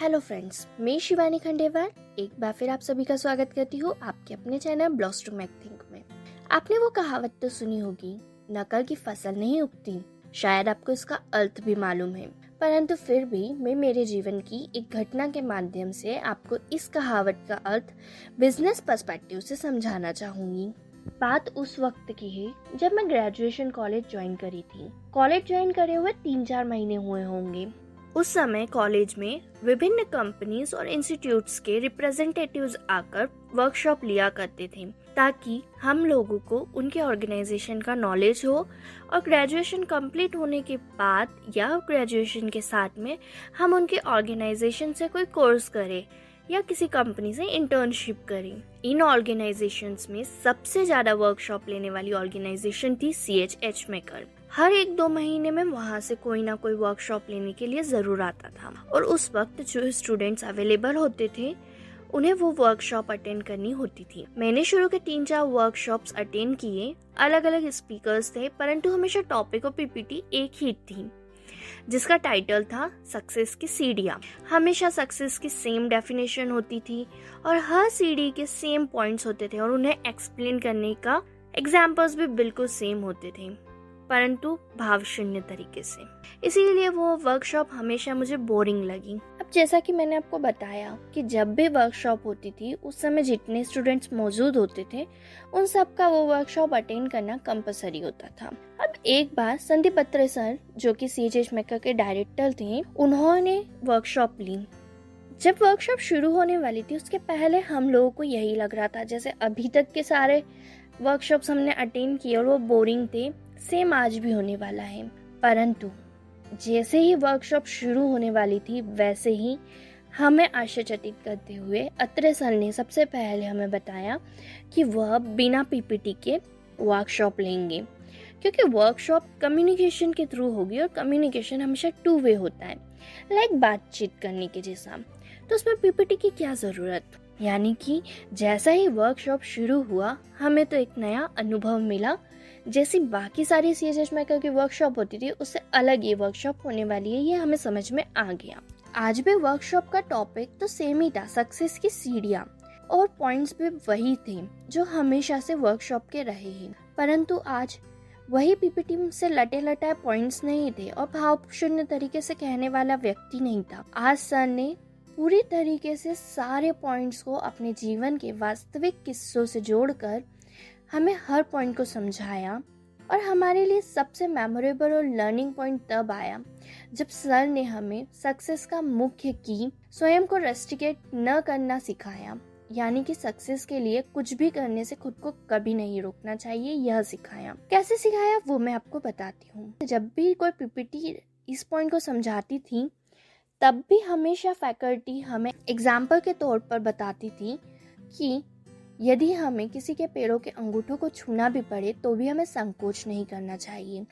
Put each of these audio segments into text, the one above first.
Hello friends, मैं शिवानी खंडेवार एक बार फिर आप सभी का स्वागत करती हूँ आपके अपने channel blogs to make think में। आपने वो कहावत तो सुनी होगी, नकल की फसल नहीं उगती। शायद आपको इसका अर्थ भी मालूम है, परंतु फिर भी मैं मेरे जीवन की एक घटना के माध्यम से आपको इस कहावत का अर्थ बिजनेस पर्सपेक्टिव से समझाना चाहूंगी। बात उस वक्त की है जब मैं ग्रेजुएशन कॉलेज ज्वाइन करी थी। कॉलेज ज्वाइन करे हुए 3-4 महीने हुए होंगे। उस समय कॉलेज में विभिन्न कंपनीज और इंस्टीट्यूट्स के रिप्रेजेंटेटिव्स आकर वर्कशॉप लिया करते थे ताकि हम लोगों को उनके ऑर्गेनाइजेशन का नॉलेज हो और ग्रेजुएशन कंप्लीट होने के बाद या ग्रेजुएशन के साथ में हम उनके ऑर्गेनाइजेशन से कोई कोर्स करें या किसी कंपनी से इंटर्नशिप करें। इन ऑर्गेनाइजेशंस में सबसे ज़्यादा वर्कशॉप लेने वाली ऑर्गेनाइजेशन थी CHH मेकर। हर 1-2 महीने में वहाँ से कोई ना कोई वर्कशॉप लेने के लिए ज़रूर आता था और उस वक्त जो स्टूडेंट्स अवेलेबल होते थे उन्हें वो वर्कशॉप अटेंड करनी होती थी। मैंने शुरू के 3-4 वर्कशॉप्स अटेंड किए। अलग अलग स्पीकर्स थे, परंतु हमेशा टॉपिक और PPT एक ही थी जिसका टाइटल था सक्सेस की सीढ़ियाँ। हमेशा सक्सेस की सेम डेफिनेशन होती थी और हर सीढ़ी के सेम पॉइंट्स होते थे और उन्हें एक्सप्लेन करने का एग्जाम्पल्स भी बिल्कुल सेम होते थे, परंतु भावशून्य तरीके से। इसीलिए वो वर्कशॉप हमेशा मुझे बोरिंग लगी। अब जैसा कि मैंने आपको बताया कि जब भी वर्कशॉप होती थी उस समय जितने स्टूडेंट्स मौजूद होते थे उन सब का वो वर्कशॉप अटेंड करना कंपलसरी होता था। अब एक बार संदीप अत्रे सर, जो कि CHH मेकर के डायरेक्टर थे, उन्होंने वर्कशॉप ली। जब वर्कशॉप शुरू होने वाली थी उसके पहले हम लोगों को यही लग रहा था जैसे अभी तक के सारे वर्कशॉप्स हमने अटेंड किए और वो बोरिंग थे, सेम आज भी होने वाला है। परंतु जैसे ही वर्कशॉप शुरू होने वाली थी वैसे ही हमें आश्चर्यचकित करते हुए अत्रे सर ने सबसे पहले हमें बताया कि वह बिना PPT के वर्कशॉप लेंगे, क्योंकि वर्कशॉप कम्युनिकेशन के थ्रू होगी और कम्युनिकेशन हमेशा 2 वे होता है, लाइक बातचीत करने के जैसा। तो उसमें PPT की क्या ज़रूरत। यानी कि जैसा ही वर्कशॉप शुरू हुआ हमें तो एक नया अनुभव मिला। जैसी बाकी सारी CHH मेकर की वर्कशॉप होती थी उससे अलग ये वर्कशॉप होने वाली है, ये हमें समझ में आ गया। आज भी वर्कशॉप का टॉपिक तो सेम ही था, सक्सेस की सीढ़ियाँ, और पॉइंट्स भी वही थे जो हमेशा से वर्कशॉप के रहे हैं। परंतु आज वही PPT से लटे लटाए पॉइंट्स नहीं थे और भावशून्य तरीके से कहने वाला व्यक्ति नहीं था। आज सर ने पूरी तरीके से सारे पॉइंट्स को अपने जीवन के वास्तविक किस्सों से जोड़कर हमें हर पॉइंट को समझाया। और हमारे लिए सबसे मेमोरेबल और लर्निंग पॉइंट तब आया जब सर ने हमें सक्सेस का मुख्य की स्वयं को रेस्ट्रिकेट न करना सिखाया। यानी कि सक्सेस के लिए कुछ भी करने से खुद को कभी नहीं रोकना चाहिए, यह सिखाया। कैसे सिखाया वो मैं आपको बताती हूँ। जब भी कोई PPT इस पॉइंट को समझाती थी तब भी हमेशा फैकल्टी हमें एग्जाम्पल के तौर पर बताती थी कि यदि हमें किसी के पैरों के अंगूठों को छूना भी पड़े तो भी हमें संकोच नहीं करना चाहिए।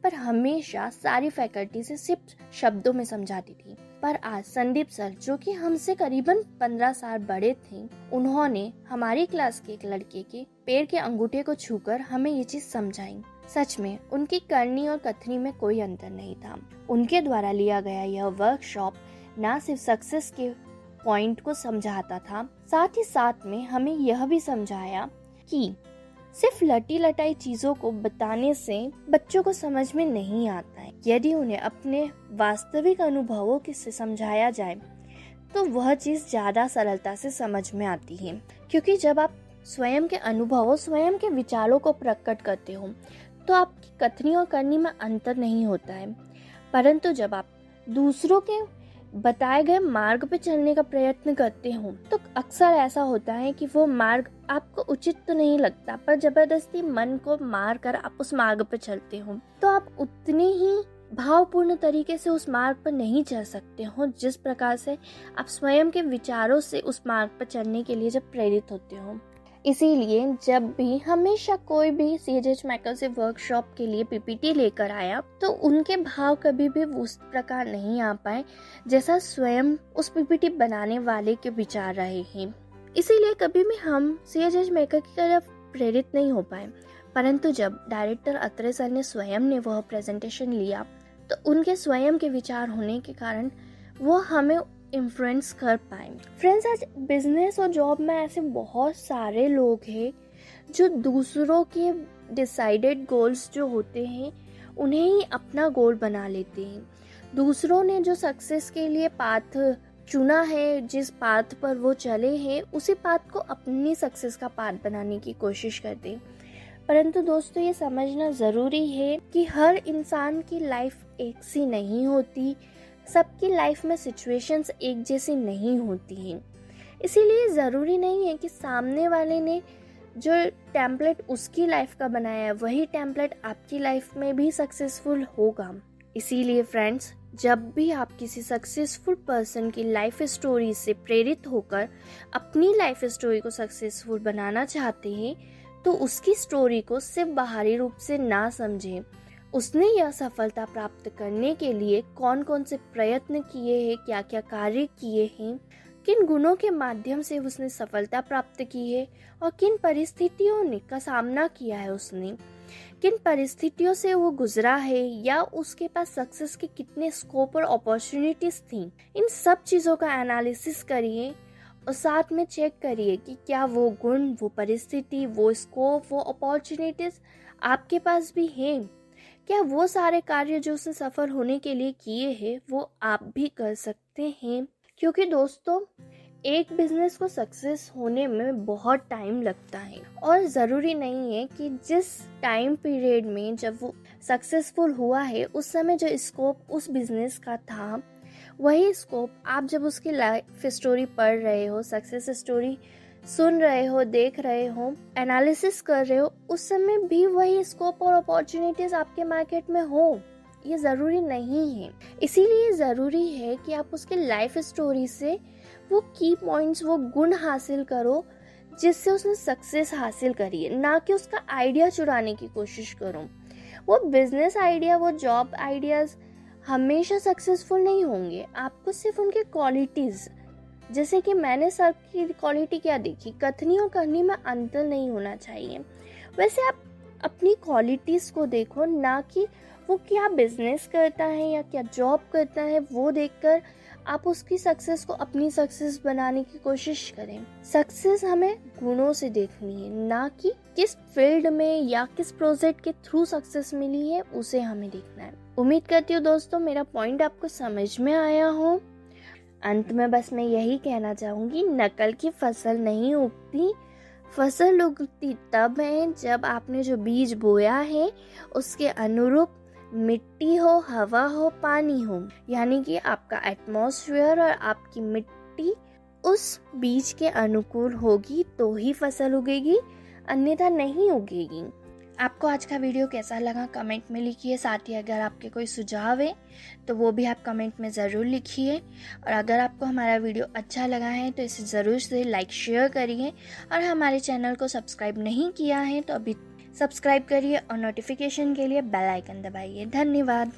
पर हमेशा सारी फैकल्टी से सिर्फ शब्दों में समझाती थी। पर आज संदीप सर, जो कि हमसे करीबन 15 साल बड़े थे, उन्होंने हमारी क्लास के एक लड़के के पैर के अंगूठे को छूकर हमें ये चीज समझाई। सच में उनकी करनी और कथनी में कोई अंतर नहीं था। उनके द्वारा लिया गया यह वर्कशॉप न सिर्फ सक्सेस के पॉइंट को समझाता था, साथ ही साथ में हमें यह भी समझाया कि सिर्फ लटी लटाई चीजों को बताने से बच्चों को समझ में नहीं आता है। यदि उन्हें अपने वास्तविक अनुभवों से समझाया जाए तो वह चीज ज्यादा सरलता से समझ में आती है, क्योंकि जब आप स्वयं के अनुभवों, स्वयं के विचारों को प्रकट करते हो तो आपकी कथनी और करनी में अंतर नहीं होता है। परंतु जब आप दूसरों के बताए गए मार्ग पे चलने का प्रयत्न करते हो तो अक्सर ऐसा होता है कि वो मार्ग आपको उचित तो नहीं लगता, पर जबरदस्ती मन को मार कर आप उस मार्ग पे चलते हो तो आप उतने ही भावपूर्ण तरीके से उस मार्ग पर नहीं चल सकते हो जिस प्रकार से आप स्वयं के विचारों से उस मार्ग पर चलने के लिए जब प्रेरित होते हो। इसीलिए जब भी हमेशा कोई भी CHH मेकर से वर्कशॉप के लिए PPT लेकर आया तो उनके भाव कभी भी उस प्रकार नहीं आ पाए जैसा स्वयं उस PPT बनाने वाले के विचार रहे हैं। इसीलिए कभी भी हम CHH मेकर की तरफ प्रेरित नहीं हो पाए। परंतु जब डायरेक्टर अत्रे सर ने स्वयं ने वह प्रेजेंटेशन लिया तो उनके स्वयं के विचार होने के कारण वो हमें इन्फ्लुएंस कर पाए। फ्रेंड्स, आज बिजनेस और जॉब में ऐसे बहुत सारे लोग हैं जो दूसरों के डिसाइडेड गोल्स जो होते हैं उन्हें ही अपना गोल बना लेते हैं। दूसरों ने जो सक्सेस के लिए पाथ चुना है, जिस पाथ पर वो चले हैं, उसी पाथ को अपनी सक्सेस का पाथ बनाने की कोशिश करते हैं। परंतु दोस्तों, ये समझना ज़रूरी है कि हर इंसान की लाइफ एक सी नहीं होती, सबकी लाइफ में सिचुएशंस एक जैसी नहीं होती हैं। इसीलिए ज़रूरी नहीं है कि सामने वाले ने जो टेम्पलेट उसकी लाइफ का बनाया है वही टेम्पलेट आपकी लाइफ में भी सक्सेसफुल होगा। इसीलिए फ्रेंड्स, जब भी आप किसी सक्सेसफुल पर्सन की लाइफ स्टोरी से प्रेरित होकर अपनी लाइफ स्टोरी को सक्सेसफुल बनाना चाहते हैं तो उसकी स्टोरी को सिर्फ बाहरी रूप से ना समझें। उसने यह सफलता प्राप्त करने के लिए कौन कौन से प्रयत्न किए हैं, क्या क्या कार्य किए हैं, किन गुणों के माध्यम से उसने सफलता प्राप्त की है और किन परिस्थितियों का सामना किया है, उसने किन परिस्थितियों से वो गुजरा है, या उसके पास सक्सेस के कितने स्कोप और अपॉर्चुनिटीज थी। इन सब चीज़ों का एनालिसिस करिए और साथ में चेक करिए कि क्या वो गुण, वो परिस्थिति, वो स्कोप, वो अपॉर्चुनिटीज आपके पास भी हैं। क्या वो सारे कार्य जो उसने सफल होने के लिए किए हैं वो आप भी कर सकते हैं। क्योंकि दोस्तों, एक बिजनेस को सक्सेस होने में बहुत टाइम लगता है और ज़रूरी नहीं है कि जिस टाइम पीरियड में जब वो सक्सेसफुल हुआ है उस समय जो स्कोप उस बिजनेस का था वही स्कोप आप जब उसकी लाइफ स्टोरी पढ़ रहे हो, सक्सेस स्टोरी सुन रहे हो, देख रहे हो, एनालिसिस कर रहे हो, उस समय भी वही स्कोप और अपॉर्चुनिटीज आपके मार्केट में हो। ये ज़रूरी नहीं है। इसीलिए ज़रूरी है कि आप उसके लाइफ स्टोरी से वो की पॉइंट्स, वो गुण हासिल करो जिससे उसने सक्सेस हासिल करी है, ना कि उसका आइडिया चुराने की कोशिश करो। वो बिजनेस आइडिया, वो जॉब आइडियाज़ हमेशा सक्सेसफुल नहीं होंगे। आपको सिर्फ उनके क्वालिटीज़, जैसे कि मैंने सर की क्वालिटी क्या देखी, कथनी और करनी में अंतर नहीं होना चाहिए। वैसे आप अपनी क्वालिटीज़ को देखो, ना कि वो क्या बिजनेस करता है या क्या जॉब करता है वो देखकर आप उसकी सक्सेस को अपनी सक्सेस बनाने की कोशिश करें। सक्सेस हमें गुणों से देखनी है, ना कि किस फील्ड में या किस प्रोजेक्ट के थ्रू सक्सेस मिली है उसे हमें देखना है। उम्मीद करती हूँ दोस्तों मेरा पॉइंट आपको समझ में आया हो। अंत में बस मैं यही कहना चाहूँगी, नकल की फसल नहीं उगती, फसल उगती तब है जब आपने जो बीज बोया है उसके अनुरूप मिट्टी हो, हवा हो, पानी हो, यानी कि आपका एटमॉस्फेयर और आपकी मिट्टी उस बीज के अनुकूल होगी तो ही फसल उगेगी, अन्यथा नहीं उगेगी। आपको आज का वीडियो कैसा लगा कमेंट में लिखिए। साथ ही अगर आपके कोई सुझाव है तो वो भी आप कमेंट में ज़रूर लिखिए। और अगर आपको हमारा वीडियो अच्छा लगा है तो इसे ज़रूर से लाइक शेयर करिए, और हमारे चैनल को सब्सक्राइब नहीं किया है तो अभी सब्सक्राइब करिए और नोटिफिकेशन के लिए बेल आइकन दबाइए। धन्यवाद।